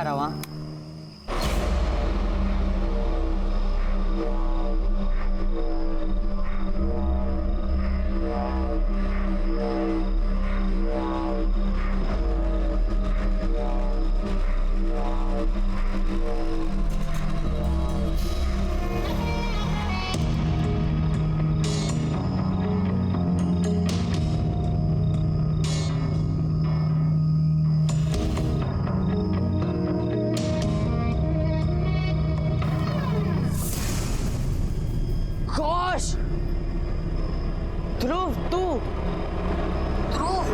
रहा हूँ। घोष, ध्रुव, तू ध्रुव,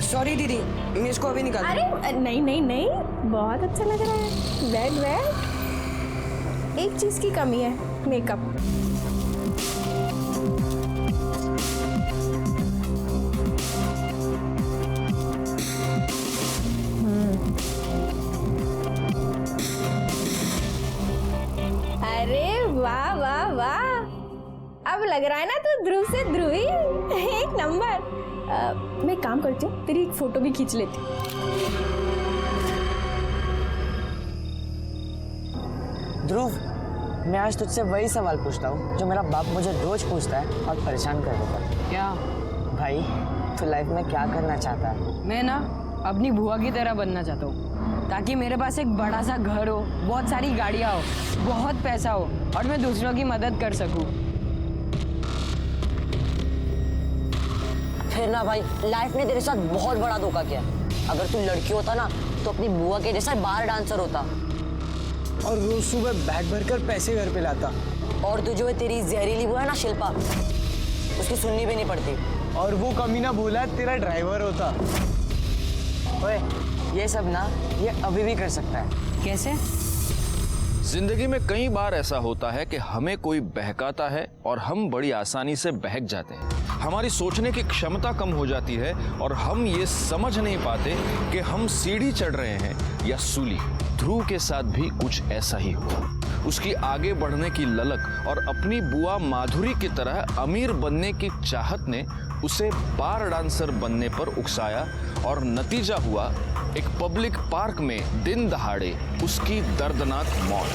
सॉरी दीदी, मैं इसको अभी निकाल। अरे नहीं नहीं नहीं, बहुत अच्छा लग रहा है। बैठ बैठ। एक चीज की कमी है, मेकअप। अरे वाह वाह वाह, अब लग रहा है ना तू ध्रुव से ध्रुवी। एक नंबर। मैं एक काम करती हूँ, तेरी एक फोटो भी खींच लेती हूँ। ध्रुव, मैं आज तुझसे वही सवाल पूछता हूँ जो मेरा बाप मुझे रोज पूछता है और परेशान कर देता है। क्या भाई, तू लाइफ में क्या करना चाहता है? मैं ना अपनी बुआ की तरह बनना चाहता हूँ, ताकि मेरे पास एक बड़ा सा घर हो, बहुत सारी गाड़ियाँ हो, बहुत पैसा हो और मैं दूसरों की मदद कर सकूँ। फिर ना भाई, लाइफ ने तेरे साथ बहुत बड़ा धोखा किया। अगर तू लड़की होता ना तो अपनी बुआ के जैसा बार डांसर होता और रोज सुबह बैग भरकर पैसे घर पे लाता। और तू जो है तेरी जहरीली बुआ है ना शिल्पा, उसकी सुननी भी नहीं पड़ती। और वो कमीना भोला तेरा ड्राइवर होता। ओए, ये सब ना ये अभी भी कर सकता है। कैसे? जिंदगी में कई बार ऐसा होता है कि हमें कोई बहकाता है और हम बड़ी आसानी से बहक जाते हैं। हमारी सोचने की क्षमता कम हो जाती है और हम ये समझ नहीं पाते कि हम सीढ़ी चढ़ रहे हैं या सूली। ध्रुव के साथ भी कुछ ऐसा ही हुआ। उसकी आगे बढ़ने की ललक और अपनी बुआ माधुरी की तरह अमीर बनने की चाहत ने उसे बार डांसर बनने पर उकसाया और नतीजा हुआ एक पब्लिक पार्क में दिन दहाड़े उसकी दर्दनाक मौत।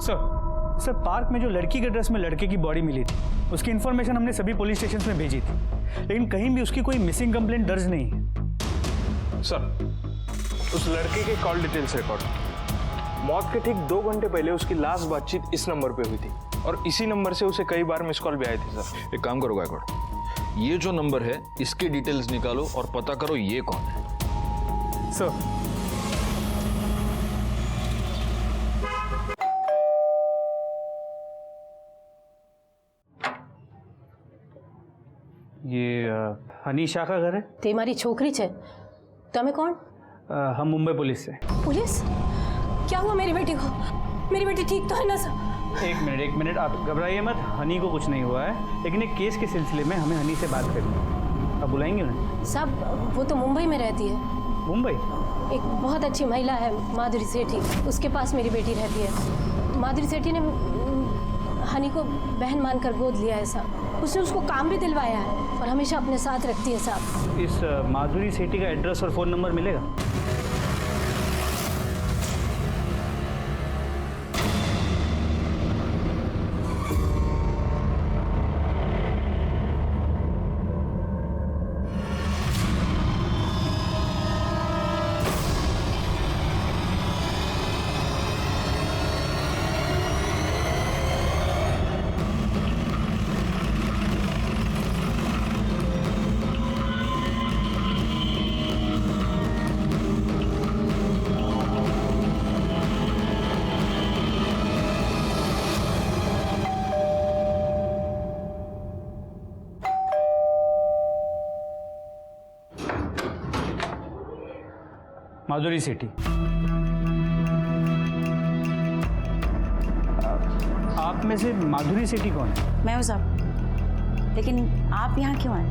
सर, पार्क में जो लड़की के ड्रेस में लड़के की बॉडी मिली थी, उसकी इन्फॉर्मेशन हमने सभी पुलिस स्टेशन में भेजी थी, लेकिन कहीं भी उसकी कोई मिसिंग कंप्लेंट दर्ज नहीं है। सर, उस लड़के के कॉल डिटेल्स रिकॉर्ड। मौत के ठीक 2 घंटे पहले उसकी लास्ट बातचीत इस नंबर पे हुई थी और इसी नंबर से उसे कई बार मिस कॉल भी आए थे। सर, एक काम करो गायकवाड़, ये जो नंबर है इसके डिटेल्स निकालो और पता करो ये कौन है। सर, ये हनीशा का घर है। ते मारी छोकरी छे, तमे कौन? हम मुंबई पुलिस से। पुलिस? क्या हुआ मेरी बेटी को? मेरी बेटी ठीक तो है ना सर? एक मिनट, आप घबराइए मत, हनी को कुछ नहीं हुआ है, लेकिन एक केस के सिलसिले में हमें हनी से बात करनी है। आप बुलाएंगे उन्हें? सब, वो तो मुंबई में रहती है। मुंबई? एक बहुत अच्छी महिला है माधुरी सेठी, उसके पास मेरी बेटी रहती है। माधुरी सेठी ने हनी को बहन मानकर गोद लिया है साहब। उसने उसको काम भी दिलवाया है और हमेशा अपने साथ रखती है साहब। इस माधुरी सेठी का एड्रेस और फ़ोन नंबर मिलेगा? माधुरी सेठी, आप में से माधुरी सेठी कौन है? मैं हूँ साहब, लेकिन आप यहाँ क्यों आए?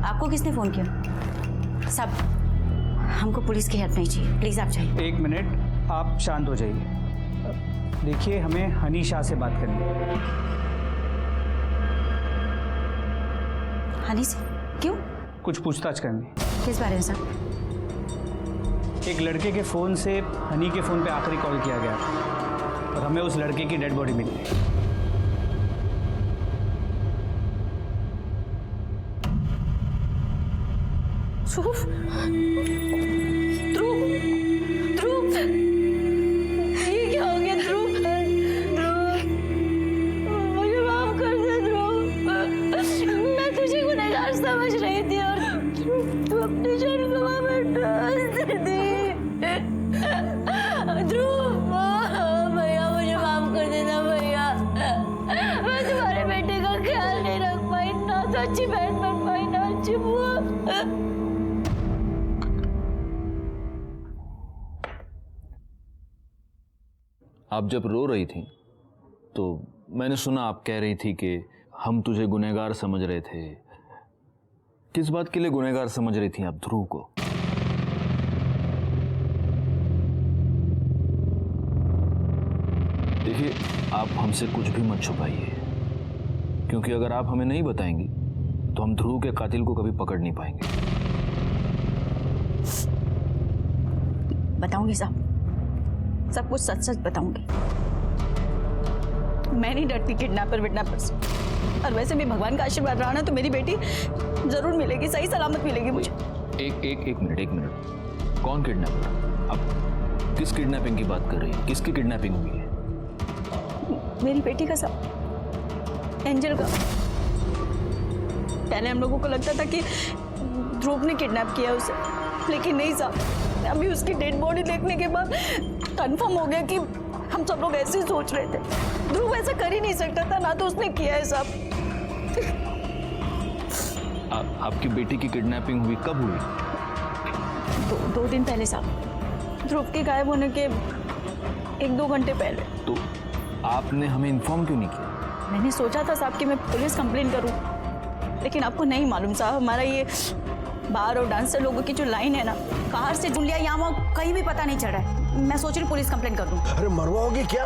आपको किसने फ़ोन किया? सब, हमको पुलिस की हेल्प नहीं चाहिए, प्लीज आप जाइए। 1 मिनट, आप शांत हो जाइए। देखिए, हमें हनी शाह से बात करनी है। हनी से? क्यों? कुछ पूछताछ करनी। किस बारे में सर? एक लड़के के फ़ोन से हनी के फ़ोन पे आखिरी कॉल किया गया था और हमें उस लड़के की डेड बॉडी मिली है। ध्रुव, ध्रुव, ध्रुव, ये क्या हो गया ध्रुव? ध्रुव, मुझे माफ कर दे ध्रुव, मैं तुझे गुनहगार समझ रही थी और तू अपनी जान गवा बैठा। ध्रुव, भैया मुझे माफ कर देना भैया, मैं तुम्हारे बेटे का ख्याल नहीं रख पाई, ना तो अच्छी बहन बन पाई, ना अच्छी बुआ। आप जब रो रही थी तो मैंने सुना आप कह रही थी कि हम तुझे गुनहगार समझ रहे थे। किस बात के लिए गुनहगार समझ रही थी आप ध्रुव को? देखिए, आप हमसे कुछ भी मत छुपाइए, क्योंकि अगर आप हमें नहीं बताएंगी तो हम ध्रुव के कातिल को कभी पकड़ नहीं पाएंगे। बताऊंगी साहब, सब कुछ सच सच बताऊंगी। मैं नहीं डरती किडनैपर विडनैपर से, और वैसे भी भगवान का आशीर्वाद रहा ना तो मेरी बेटी जरूर मिलेगी, सही सलामत मिलेगी मुझे। एक मिनट, कौन किडनैपर? आप किस किडनैपिंग की बात कर रही हैं? किसकी किडनैपिंग हुई है? मेरी बेटी का साहब, एंजल का। पहले हम लोगों को लगता था कि ध्रुव ने किडनैप किया उसे, लेकिन नहीं साहब, अभी उसकी डेड बॉडी देखने के बाद कंफर्म हो गया कि हम सब लोग ऐसे ही सोच रहे थे। ध्रुव ऐसा कर ही नहीं सकता था, ना तो उसने किया है साहब। आपकी बेटी की किडनैपिंग हुई कब हुई? दो दिन पहले साहब, ध्रुव के गायब होने के 1-2 घंटे पहले। तो आपने हमें इन्फॉर्म क्यों नहीं किया? मैंने सोचा था साहब कि मैं पुलिस कंप्लेन करूं, लेकिन आपको नहीं मालूम साहब, हमारा ये बार और डांसर लोगों की जो लाइन है ना, कहाँ से जुड़ लिया यहाँ वहाँ कहीं भी पता नहीं चल रहा है। मैं सोच रही पुलिस कंप्लेन कर दूं। अरे मरवाओगी क्या?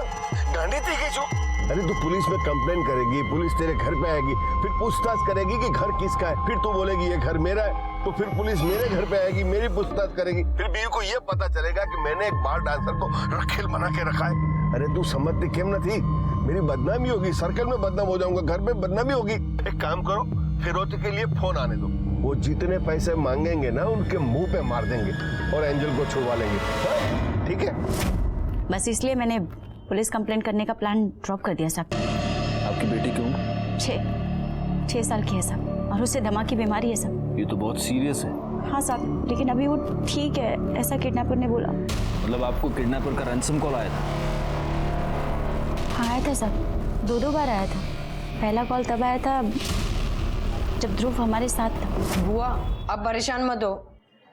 गांडी थी कि जो? अरे तू पुलिस में कंप्लेन करेगी, पुलिस तेरे घर पे आएगी, फिर पूछताछ करेगी कि घर किसका है, फिर तू बोलेगी ये घर मेरा है, तो फिर पुलिस मेरे घर पे आएगी, मेरी पूछताछ करेगी, फिर बीवी को ये पता चलेगा कि मैंने एक बार डांसर को रखेल बना के रखा है। अरे तू समझती क्यों न थी? मेरी बदनामी होगी, सर्कल में बदनाम हो जाऊंगा, घर में बदनामी होगी। एक काम करो, फिरोती के लिए फोन आने दो, वो जितने पैसे मांगेंगे ना उनके मुंह पे मार देंगे और एंजल को छुड़वा लेंगे। ठीक है? बस इसलिए मैंने पुलिस कंप्लेंट करने का प्लान ड्रॉप कर दिया साहब। आपकी बेटी क्यों? 6 साल की है साहब, और उससे दमा की बीमारी है साहब। ये तो बहुत सीरियस है। हाँ साहब, लेकिन अभी वो ठीक है, ऐसा किडनैपर ने बोला। मतलब आपको किडनैपर का रैंसम कॉल आया था? हाँ आया था साहब, 2 बार आया था। पहला कॉल तब आया था जब ध्रुव हमारे साथ था। बुआ, आप परेशान मत हो,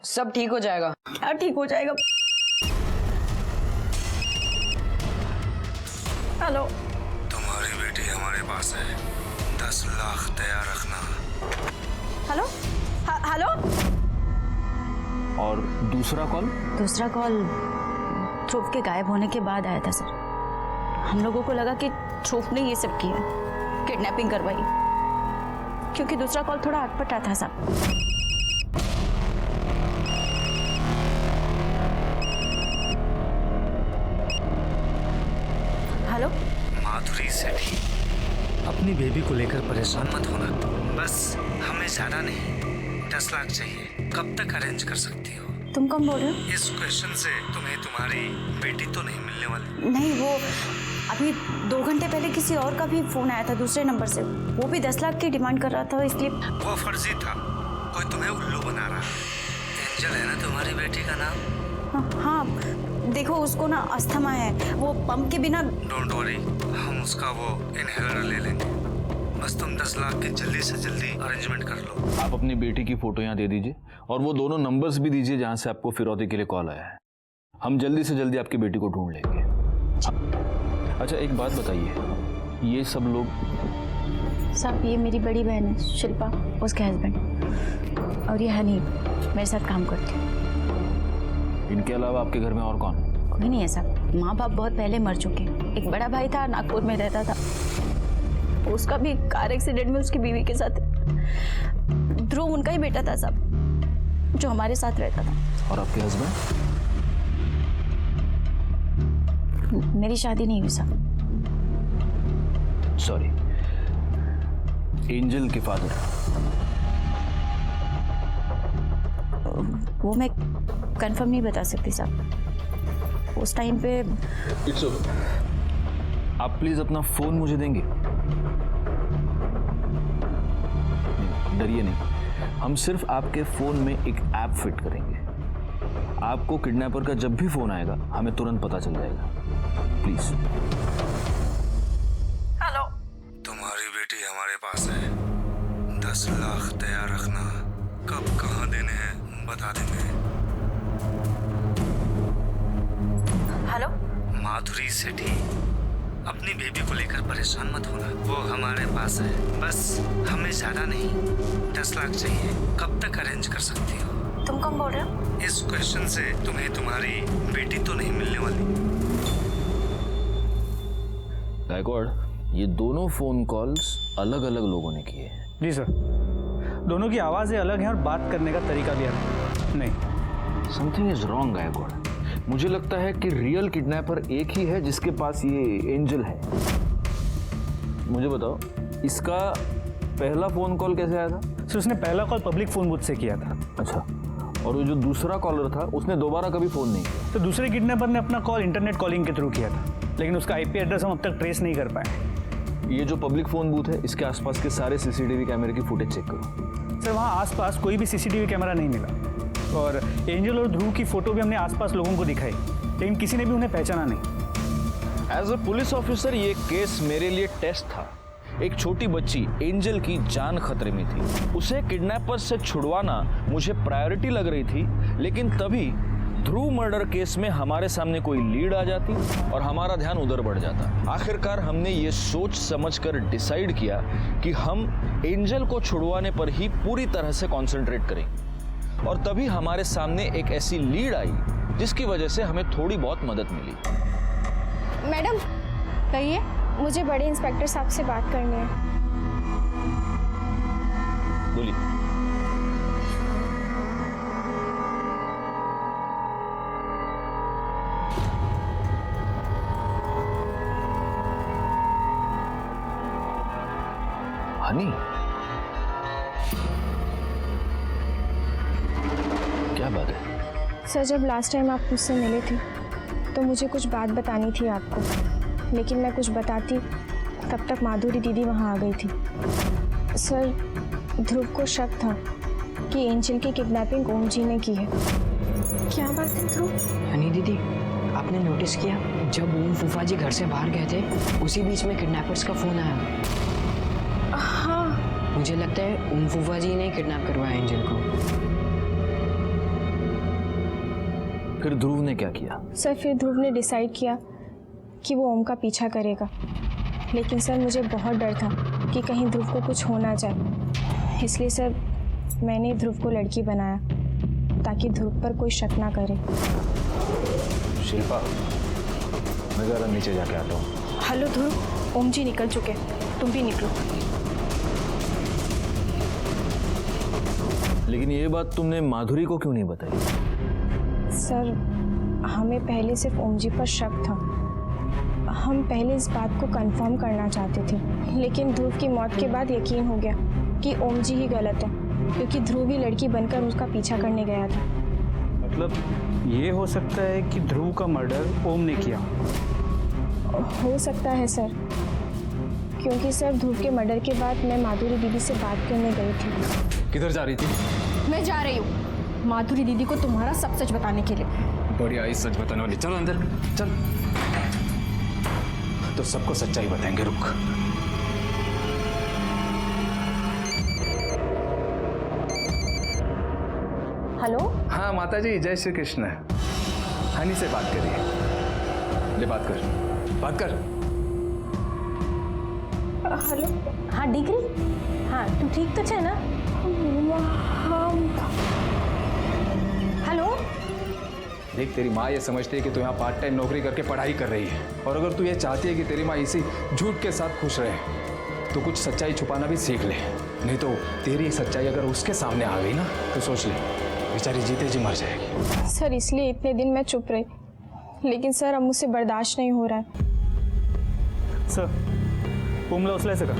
सब ठीक हो जाएगा। क्या ठीक हो जाएगा? हेलो, तुम्हारी बेटी हमारे पास है, 10 लाख तैयार रखना। Hello, hello. और दूसरा कॉल? दूसरा कॉल ध्रुव के गायब होने के बाद आया था सर। हम लोगों को लगा कि ध्रुव ने ये सब किया, किडनैपिंग करवाई, क्योंकि दूसरा कॉल थोड़ा अटपटा था साहब। हेलो, माधुरी सेठी, अपनी बेबी को लेकर परेशान मत होना, बस हमें ज्यादा नहीं 10 लाख चाहिए। कब तक अरेंज कर सकती हो? तुम कौन बोल रहे हो? इस क्वेश्चन से तुम्हें तुम्हारी बेटी तो नहीं मिलने वाली। नहीं, वो अभी 2 घंटे पहले किसी और का भी फोन आया था दूसरे नंबर से, वो भी 10 लाख की डिमांड कर रहा था, इसलिए। वो फर्जी था, कोई तुम्हें उल्लू बना रहा। एंजल है ना तुम्हारी बेटी का नाम? हाँ, देखो उसको ना अस्थमा है, वो पंप के बिना। डोंट वरी, हम उसका वो इनहेलर ले लेंगे। बस तुम 10 लाख की जल्दी से जल्दी अरेंजमेंट कर लो। आप अपनी बेटी की फोटो यहाँ दे दीजिए और वो दोनों नंबर्स भी दीजिए जहाँ से आपको फिरौती के लिए कॉल आया है। हम जल्दी से जल्दी आपकी बेटी को ढूंढ लेंगे। अच्छा, एक बात बताइए, ये सब लोग? साहब, ये मेरी बड़ी बहन है शिल्पा, उसके हस्बैंड, और ये हनी मेरे साथ काम करती है। इनके अलावा आपके घर में और कौन? कोई नहीं है साहब, माँ बाप बहुत पहले मर चुके। एक बड़ा भाई था, नागपुर में रहता था, उसका भी कार एक्सीडेंट में उसकी बीवी के साथ। ध्रुव उनका ही बेटा था साहब, जो हमारे साथ रहता था। और आपके हस्बैंड? मेरी शादी नहीं हुई साहब। सॉरी, एंजल के फादर? वो मैं कंफर्म नहीं बता सकती साहब, उस टाइम पे। It's okay. आप प्लीज अपना फोन मुझे देंगे? डरिए नहीं, हम सिर्फ आपके फोन में एक ऐप फिट करेंगे। आपको किडनैपर का जब भी फोन आएगा हमें तुरंत पता चल जाएगा। प्लीज। हेलो, तुम्हारी बेटी हमारे पास है, 10 लाख तैयार रखना, कब कहाँ देने हैं बता देंगे। हेलो, माधुरी सेठी, अपनी बेबी को लेकर परेशान मत होना, वो हमारे पास है, बस हमें ज्यादा नहीं 10 लाख चाहिए, कब तक अरेंज कर सकती हो? तुम कौन बोल रहे हो? इस क्वेश्चन से तुम्हें तुम्हारी बेटी तो नहीं मिलने वाली। गायकवाड़, ये दोनों फोन कॉल्स अलग अलग लोगों ने किए हैं। जी सर, दोनों की आवाज़ें अलग हैं और बात करने का तरीका भी अलग। नहीं, समथिंग इज रॉन्ग गायकवाड़। मुझे लगता है कि रियल किडनैपर एक ही है जिसके पास ये एंजल है। मुझे बताओ, इसका पहला फोन कॉल कैसे आया था? सर उसने पहला कॉल पब्लिक फ़ोन बुथ से किया था। अच्छा, और वो जो दूसरा कॉलर था उसने दोबारा कभी फोन नहीं किया? तो दूसरे किडनैपर ने अपना कॉल इंटरनेट कॉलिंग के थ्रू किया था, लेकिन उसका आईपी एड्रेस हम अब तक ट्रेस नहीं कर पाए। ये जो पब्लिक फोन बूथ है, इसके आसपास के सारे सीसीटीवी कैमरे की फुटेज चेक करो। सर वहाँ आसपास कोई भी सीसीटीवी कैमरा नहीं मिला, और एंजल और ध्रुव की फोटो भी हमने आसपास लोगों को दिखाई, लेकिन किसी ने भी उन्हें पहचाना नहीं। एज अ पुलिस ऑफिसर ये केस मेरे लिए टेस्ट था। एक छोटी बच्ची एंजल की जान खतरे में थी, उसे किडनैपर से छुड़वाना मुझे प्रायोरिटी लग रही थी, लेकिन तभी ध्रुव मर्डर केस में हमारे सामने कोई लीड आ जाती और हमारा ध्यान उधर बढ़ जाता। आखिरकार हमने ये सोच समझकर डिसाइड किया कि हम एंजल को छुड़वाने पर ही पूरी तरह से कंसंट्रेट करेंगे, और तभी हमारे सामने एक ऐसी लीड आई जिसकी वजह से हमें थोड़ी बहुत मदद मिली। मैडम कहिए, मुझे बड़े इंस्पेक्टर साहब से बात करनी है। बोलिए। हनी, क्या बात है? सर जब लास्ट टाइम आप मुझसे मिले थे तो मुझे कुछ बात बतानी थी आपको, लेकिन मैं कुछ बताती तब तक माधुरी दीदी वहाँ आ गई थी। सर ध्रुव को शक था कि एंजल की किडनैपिंग ओम जी ने की है। क्या बात है ध्रुव? हनी दीदी, आपने नोटिस किया जब ओम फूफा जी घर से बाहर गए थे उसी बीच में किडनैपर्स का फोन आया? हाँ, मुझे लगता है ओम फूफा जी ने किडनैप करवाया एंजल को। फिर ध्रुव ने क्या किया? सर फिर ध्रुव ने डिसाइड किया कि वो ओम का पीछा करेगा, लेकिन सर मुझे बहुत डर था कि कहीं ध्रुव को कुछ हो ना जाए, इसलिए सर मैंने ध्रुव को लड़की बनाया ताकि ध्रुव पर कोई शक ना करे। शिल्पा, मैं जरा नीचे जाके आता हूँ। हेलो ध्रुव, ओम जी निकल चुके, तुम भी निकलो। लेकिन ये बात तुमने माधुरी को क्यों नहीं बताई? सर हमें पहले सिर्फ ओम जी पर शक था, हम पहले इस बात को कंफर्म करना चाहते थे, लेकिन ध्रुव की मौत के बाद यकीन हो गया कि ओम जी ही गलत है, क्योंकि ध्रुव ही लड़की बनकर उसका पीछा करने गया था। मतलब ये हो सकता है कि ध्रुव का मर्डर ओम ने किया? हो सकता है सर, क्योंकि सर ध्रुव के मर्डर के बाद मैं माधुरी दीदी से बात करने गई थी। किधर जा रही थी? मैं जा रही हूँ माधुरी दीदी को तुम्हारा सब सच बताने के लिए। बढ़िया, इस सच बताने वाली, चलो अंदर चल, तो सबको सच्चाई बताएंगे। रुक, हेलो। हाँ माता जी, जय श्री कृष्ण। हनी से बात करिए, ले बात कर, बात कर। हेलो। हाँ डिग्री, हाँ तू ठीक तो छे ना? हेलो देख, तेरी माँ ये समझती है कि तू यहाँ पार्ट टाइम नौकरी करके पढ़ाई कर रही है, और अगर तू ये चाहती है कि तेरी माँ इसी झूठ के साथ खुश रहे तो कुछ सच्चाई छुपाना भी सीख ले। नहीं तो तेरी सच्चाई अगर उसके सामने आ गई ना तो सोच ले, बेचारी जीते जी मर जाएगी। सर इसलिए इतने दिन मैं चुप रही, लेकिन सर अब मुझसे बर्दाश्त नहीं हो रहा है। सर ओमला उचलायचं का?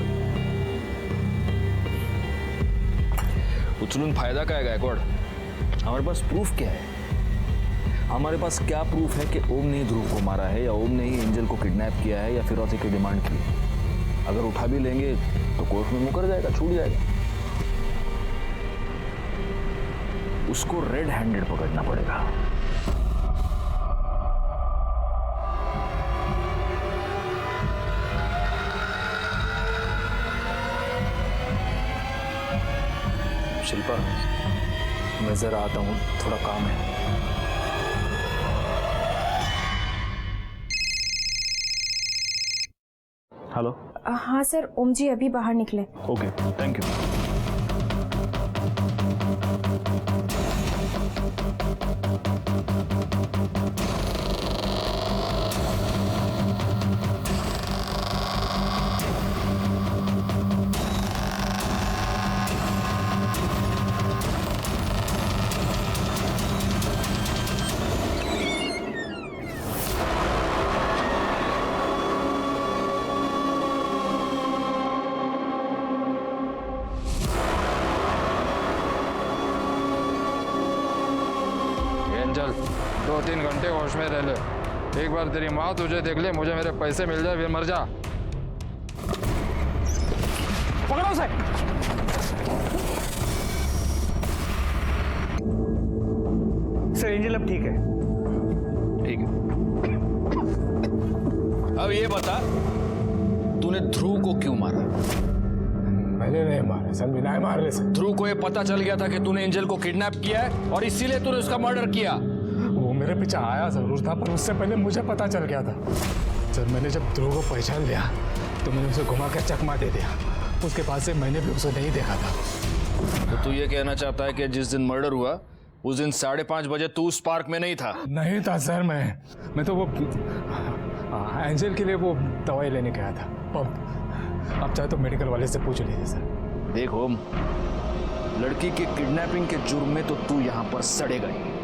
उचलून फायदा काय गायकवाड? हमारे पास प्रूफ क्या है? हमारे पास क्या प्रूफ है कि ओम ने ध्रुव को मारा है, या ओम ने ही एंजल को किडनैप किया है, या फिरौती की डिमांड की? अगर उठा भी लेंगे तो कोर्ट में मुकर जाएगा, छूट जाएगा। उसको रेड हैंडेड पकड़ना पड़ेगा। शिल्पा, मैं जरा आता हूँ, थोड़ा काम है। हेलो। हाँ सर, ओम जी अभी बाहर निकले। Okay, thank you. एंजल, 2-3 घंटे होश में रह ले। एक बार तेरी माँ तुझे देख ले, मुझे मेरे पैसे मिल जाए, फिर मर जा। पकड़ो उसे। सर एंजल अब ठीक है। ठीक है। अब ये बता, तूने ध्रुव को क्यों मारा? मैंने नहीं मारा सर, बिना मारने से। ध्रुव को ये पता चल गया था कि तूने एंजल को किडनैप किया है और इसीलिए तूने उसका मर्डर किया। वो मेरे पीछे आया जरूर था, पर उससे पहले मुझे पता चल गया था। सर मैंने जब ध्रुव को पहचान लिया तो मैंने उसे घुमा कर चकमा दे दिया। उसके बाद से मैंने भी उसे नहीं देखा था। तो तू ये कहना चाहता है कि जिस दिन मर्डर हुआ उस दिन 5:30 बजे तू उस पार्क में नहीं था? नहीं था सर, मैं तो वो एंजल के लिए वो दवाई लेने गया था। अब चाहे तो मेडिकल वाले से पूछ लीजिए सर। देख ओम, लड़की के किडनैपिंग के जुर्म में तो तू यहाँ पर सड़ेगा ही।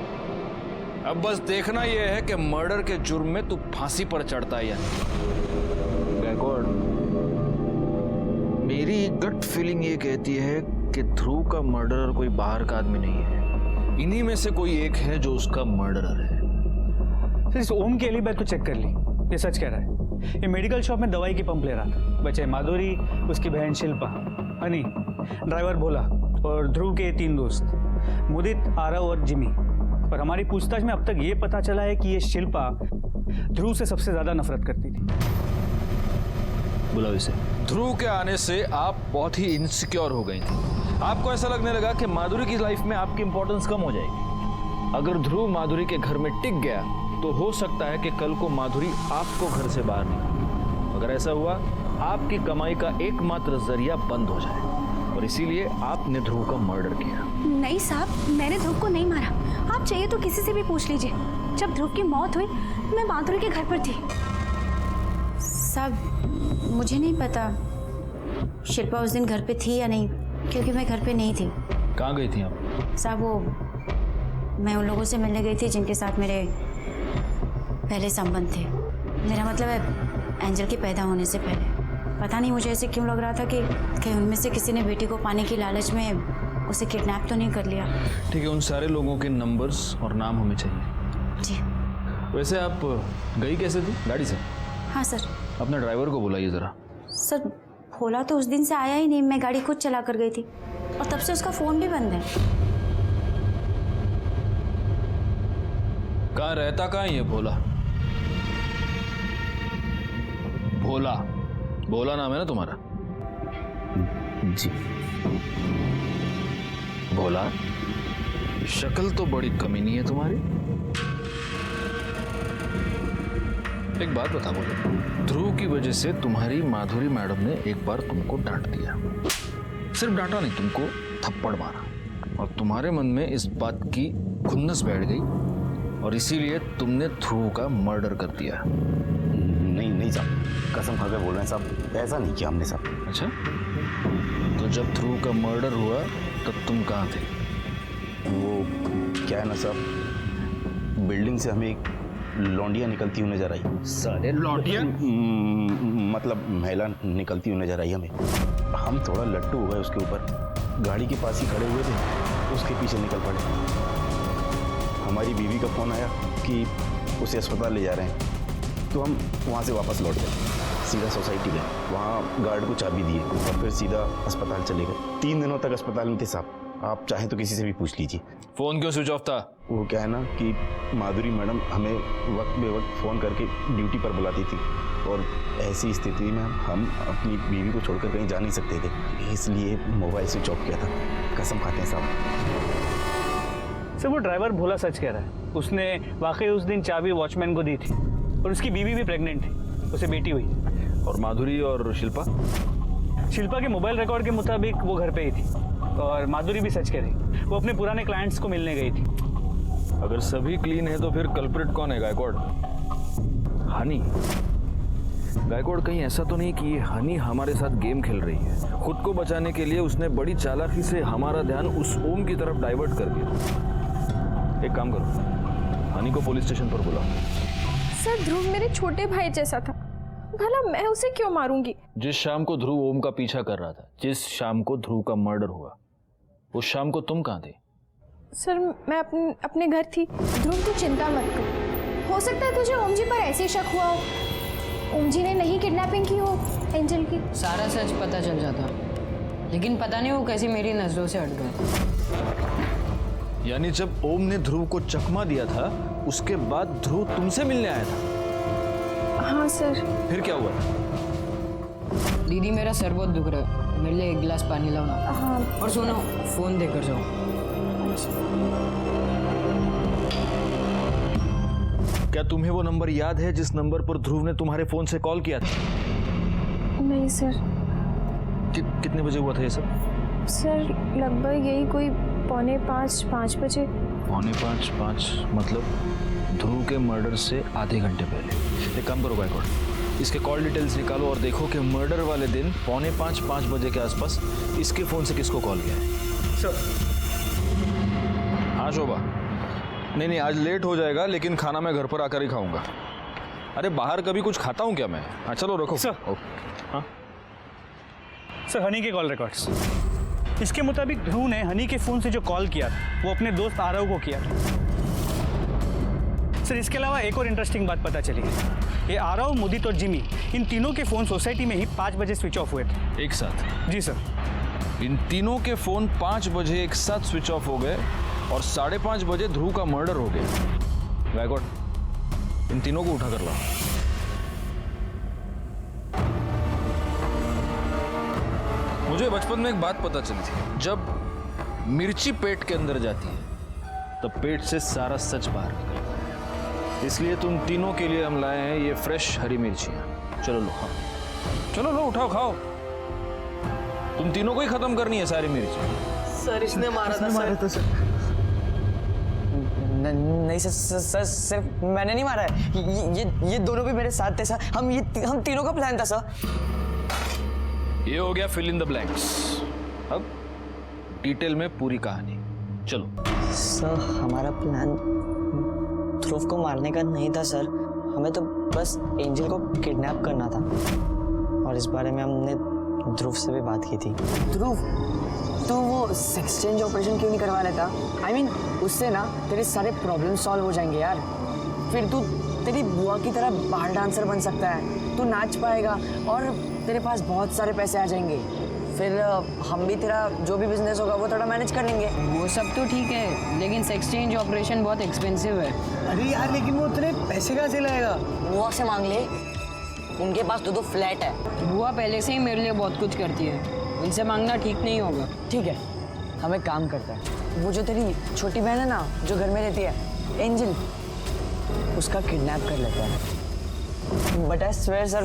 अब बस देखना यह है कि मर्डर के जुर्म में तू फांसी पर चढ़ता है या नहीं। गायकवाड़, मेरी गट फीलिंग ये कहती है कि ध्रुव का मर्डरर कोई बाहर का आदमी नहीं है, इन्हीं में से कोई एक है जो उसका मर्डरर है। इस ओम के एलिबी तो चेक कर ली, ये सच कह रहा है। ये मेडिकल शॉप में दवाई की पंप ले रहा था। बचे माधुरी, उसकी बहन शिल्पा, हनी, ड्राइवर भोला और ध्रुव के 3 दोस्त मुदित, आरव और जिमी। और हमारी पूछताछ में अब तक ये पता चला है कि ये शिल्पा ध्रुव से सबसे ज्यादा नफरत करती थी। बुलाओ इसे। ध्रुव के आने से आप बहुत ही इनसिक्योर हो गई थी। आपको ऐसा लगने लगा कि माधुरी की लाइफ में आपकी इंपॉर्टेंस कम हो जाएगी। अगर ध्रुव माधुरी के घर में टिक गया तो हो सकता है कि कल को माधुरी आपको घर से बाहर निकाले। अगर ऐसा हुआ, आपकी कमाई का एकमात्र जरिया बंद हो जाए, और इसीलिए आपने ध्रुव का मर्डर किया। नहीं साहब, मैंने ध्रुव को नहीं मारा। आप चाहिए तो किसी से भी पूछ लीजिए। जब ध्रुव की मौत हुई मैं माधुरी के घर पर थी। साहब मुझे नहीं पता शिल्पा उस दिन घर पे थी या नहीं, क्योंकि मैं घर पे नहीं थी। कहाँ गई थी आप? साहब वो मैं उन लोगों से मिलने गई थी जिनके साथ मेरे पहले संबंध थे। मेरा मतलब है एंजल के पैदा होने से पहले। पता नहीं मुझे ऐसे क्यों लग रहा था कि उनमें से किसी ने बेटी को पाने की लालच में उसे किडनैप तो नहीं कर लिया। ठीक है, उन सारे लोगों के नंबर्स और नाम हमें चाहिए। जी। वैसे आप गई कैसे थी? गाड़ी से? हाँ सर। अपने ड्राइवर को बुलाइए जरा। सर भोला तो उस दिन से आया ही नहीं, मैं गाड़ी खुद चला कर गई थी और तब से उसका फ़ोन भी बंद है। कहाँ रहता, कहाँ ये भोला? भोला, भोला नाम है ना तुम्हारा? जी। भोला, शक्ल तो बड़ी कमीनी है तुम्हारी। एक बात बता बोलो, ध्रुव की वजह से तुम्हारी माधुरी मैडम ने एक बार तुमको डांट दिया। सिर्फ डांटा नहीं, तुमको थप्पड़ मारा, और तुम्हारे मन में इस बात की खुन्नस बैठ गई और और इसीलिए तुमने ध्रुव का मर्डर कर दिया। नहीं साहब, कसम खा के बोल रहे हैं साहब, ऐसा नहीं किया हमने साहब। अच्छा, तो जब ध्रुव का मर्डर हुआ तब तुम कहाँ थे? वो क्या है ना साहब, बिल्डिंग से हमें एक लौंडिया निकलती हुई नजर आई। सारे लौंडिया? मतलब महिला निकलती हुई नजर आई हमें। हम थोड़ा लट्टू हो गए उसके ऊपर, गाड़ी के पास ही खड़े हुए थे, उसके पीछे निकल पड़े। हमारी बीवी का फोन आया कि उसे अस्पताल ले जा रहे हैं, तो हम वहाँ से वापस लौट गए, सीधा सोसाइटी गए, वहाँ गार्ड को चाबी दिए और फिर सीधा अस्पताल चले गए। 3 दिनों तक अस्पताल में थे साहब, आप चाहें तो किसी से भी पूछ लीजिए। फोन क्यों स्विच ऑफ था? वो क्या है ना कि माधुरी मैडम हमें वक्त बे वक्त फ़ोन करके ड्यूटी पर बुलाती थी, और ऐसी स्थिति में हम अपनी बीवी को छोड़कर कहीं जा नहीं सकते थे, इसलिए मोबाइल स्विच ऑफ किया था। कसम खाते हैं साहब। सर वो ड्राइवर भोला सच कह रहा है, उसने वाकई उस दिन चाबी वॉचमैन को दी थी, और उसकी बीवी भी प्रेग्नेंट थी, उसे बेटी हुई। और माधुरी और शिल्पा? शिल्पा के मोबाइल रिकॉर्ड के मुताबिक वो घर पे ही थी, और माधुरी भी सच कह रही, वो अपने पुराने क्लाइंट्स को मिलने गई थी। अगर सभी क्लीन है तो फिर कल्प्रिट कौन है? गायकवाड़? हनी? गायकवाड़ कहीं ऐसा तो नहीं कि ये हनी हमारे साथ गेम खेल रही है? खुद को बचाने के लिए उसने बड़ी चालाकी से हमारा ध्यान उस ओम की तरफ डाइवर्ट कर दिया। एक काम करो, हनी को पुलिस स्टेशन पर बुलाओ। सर ध्रुव मेरे छोटे भाई जैसा था, भला मैं उसे क्यों मारूंगी? जिस शाम को ध्रुव ओम का पीछा कर रहा था, जिस शाम को ध्रुव का मर्डर हुआ, उस शाम को तुम कहाँ थे? सर मैं अपने घर थी। ध्रुव तू चिंता मत कर, हो सकता है तुझे ओम जी पर ऐसे शक हुआ हो, ओम जी ने नहीं किडनैपिंग की हो एंजल की। सारा सच पता चल जाता, लेकिन पता नहीं वो कैसे मेरी नजरों से हट गए। यानी जब ओम ने ध्रुव को चकमा दिया था, उसके बाद ध्रुव तुमसे मिलने आया था? हाँ सर। फिर क्या हुआ? दीदी मेरा सर बहुत दुख रहा है, मेरे लिए 1 गिलास पानी लाओ ना। हाँ। और सुनो, फोन देकर जाओ। क्या तुम्हें वो नंबर याद है जिस नंबर पर ध्रुव ने तुम्हारे फोन से कॉल किया था? नहीं सर। कितने बजे हुआ था ये सब? सर लगभग यही कोई 4:45-5 बजे। 4:45 मतलब ध्रुव के मर्डर से आधे घंटे पहले। एक काम करो गायकवाड़, इसके कॉल डिटेल्स निकालो और देखो कि मर्डर वाले दिन 4:45-5 बजे के आसपास इसके फोन से किसको कॉल किया है। सर। हाँ शोभा? नहीं आज लेट हो जाएगा, लेकिन खाना मैं घर पर आकर ही खाऊंगा। अरे बाहर कभी कुछ खाता हूँ क्या मैं? हाँ चलो रखो। सर। हाँ सर, हनी के कॉल रिकॉर्ड्स, इसके मुताबिक ध्रुव ने हनी के फोन से जो कॉल किया वो अपने दोस्त आरव को किया। सर इसके अलावा एक और इंटरेस्टिंग बात पता चली है, ये आरव, मुदित और जिमी, इन तीनों के फोन सोसाइटी में ही 5 बजे स्विच ऑफ हुए थे। एक साथ? जी सर। इन तीनों के फोन 5 बजे एक साथ स्विच ऑफ हो गए और 5:30 बजे ध्रुव का मर्डर हो गया। गायकवाड़, इन तीनों को उठा कर लाओ। मुझे बचपन में एक बात पता चली थी, जब मिर्ची पेट के अंदर जाती है तब पेट से सारा सच बाहर निकलता है। इसलिए तुम तीनों के लिए हम लाए हैं ये फ्रेश हरी मिर्चियां। चलो लो खाओ, चलो लो उठाओ खाओ। तुम तीनों को ही खत्म करनी है सारी मिर्ची। सर इसने मारा था सर। नहीं सर, सिर्फ मैंने नहीं मारा है, ये दोनों भी मेरे साथ थे सर। हम तीनों का प्लान था सर। ये हो गया फिल इन द ब्लैंक्स। अब डिटेल में पूरी कहानी। चलो सर, हमारा प्लान ध्रुव को मारने का नहीं था सर, हमें तो बस एंजल को किडनैप करना था, और इस बारे में हमने ध्रुव से भी बात की थी। ध्रुव, तो वो सेक्स चेंज ऑपरेशन क्यों नहीं करवा लेता? I mean, उससे ना तेरे सारे प्रॉब्लम सॉल्व हो जाएंगे यार। फिर तू तेरी बुआ की तरह बार डांसर बन सकता है, तू नाच पाएगा और तेरे पास बहुत सारे पैसे आ जाएंगे। फिर हम भी तेरा जो भी बिजनेस होगा वो थोड़ा मैनेज कर लेंगे। वो सब तो ठीक है, लेकिन सेक्स चेंज ऑपरेशन बहुत एक्सपेंसिव है। अरे यार, लेकिन वो उतने पैसे कहाँ से लाएगा? बुआ से मांग ले, उनके पास 2 फ्लैट है। बुआ पहले से ही मेरे लिए बहुत कुछ करती है, उनसे मांगना ठीक नहीं होगा। ठीक है, हम एक काम करते हैं, वो जो तेरी छोटी बहन है ना जो घर में रहती है, एंजल, उसका किडनैप कर लेते हैं। बट आई स्वेयर सर,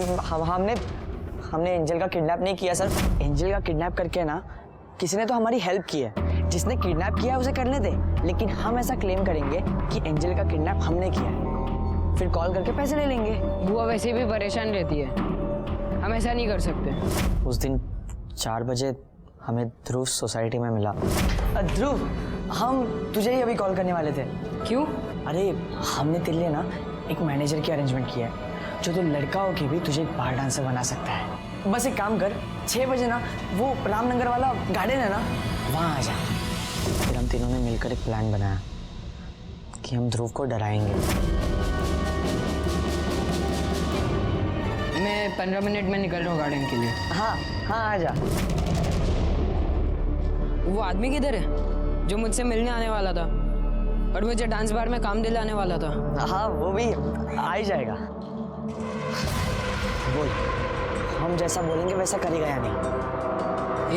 हमने एंजल का किडनैप नहीं किया सर। एंजल का किडनैप करके ना किसी ने तो हमारी हेल्प की है। जिसने किडनैप किया उसे करने दे। लेकिन हम ऐसा क्लेम करेंगे कि एंजल का किडनैप हमने किया है, फिर कॉल करके पैसे ले लेंगे। बुआ वैसे भी परेशान रहती है, हम ऐसा नहीं कर सकते। उस दिन 4 बजे हमें ध्रुव सोसाइटी में मिला। ध्रुव, हम तुझे ही अभी कॉल करने वाले थे। क्यों? अरे हमने तेरे लिए ना एक मैनेजर की अरेंजमेंट किया है, जो तो लड़का हो के भी तुझे एक बार डांसर बना सकता है। बस एक काम कर, 6 बजे ना वो रामनगर वाला गार्डन है ना, वहाँ आ जा। फिर हम तीनों ने मिलकर एक प्लान बनाया कि हम ध्रुव को डराएंगे। मैं 15 मिनट में निकल रहा हूँ गार्डन के लिए। हाँ हाँ, आ जा। वो आदमी किधर है जो मुझसे मिलने आने वाला था और मुझे डांस बार में काम दिलाने वाला था? हाँ, वो भी आ ही जाएगा। बोल, हम जैसा बोलेंगे वैसा करेगा या नहीं?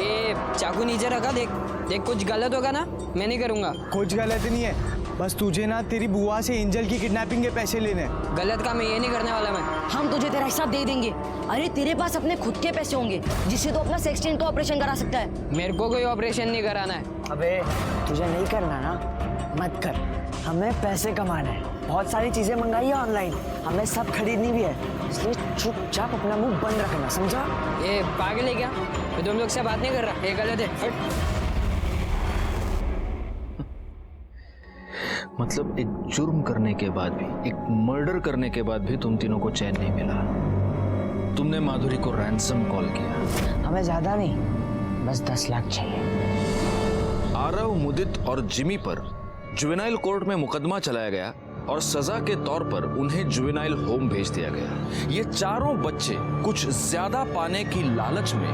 ये चाकू नीचे रखा, देख देख, कुछ गलत होगा ना, मैं नहीं करूँगा। कुछ गलत नहीं है, बस तुझे ना तेरी बुआ से एंजल की किडनैपिंग के पैसे लेने। गलत काम ये नहीं करने वाला मैं। हम तुझे तेरा हिस्सा दे देंगे। अरे तेरे पास अपने खुद के पैसे होंगे जिससे तो अपना सेक्सटेन का ऑपरेशन करा सकता है। मेरे को कोई ऑपरेशन नहीं कराना है। अबे तुझे नहीं करना ना, मत कर। हमें पैसे कमाना है, बहुत सारी चीजें मंगाई है ऑनलाइन, हमें सब खरीदनी भी है, इसलिए चुपचाप अपना मुंह बंद रखना, समझा? ये पागल है क्या? मैं तुम लोग से बात नहीं कर रहा, ये गलत है। मतलब एक जुर्म करने के बाद भी, एक मर्डर करने के बाद भी तुम तीनों को चैन नहीं मिला। तुमने माधुरी को रैंसम कॉल किया। हमें ज्यादा नहीं, बस 10 लाख चाहिए। आरव, मुदित और जिमी पर जुवेनाइल कोर्ट में मुकदमा चलाया गया और सजा के तौर पर उन्हें जुवेनाइल होम भेज दिया गया। ये चारों बच्चे कुछ ज्यादा पाने की लालच में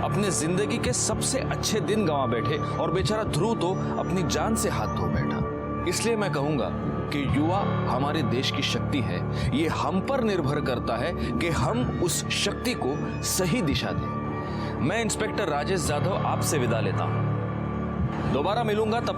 अपने जिंदगी के सबसे अच्छे दिन गंवा बैठे और बेचारा ध्रुव तो अपनी जान से हाथ धो बैठा। इसलिए मैं कहूंगा कि युवा हमारे देश की शक्ति है। ये हम पर निर्भर करता है कि हम उस शक्ति को सही दिशा दें। मैं इंस्पेक्टर राजेश जाधव आपसे विदा लेता हूं। दोबारा मिलूंगा, तब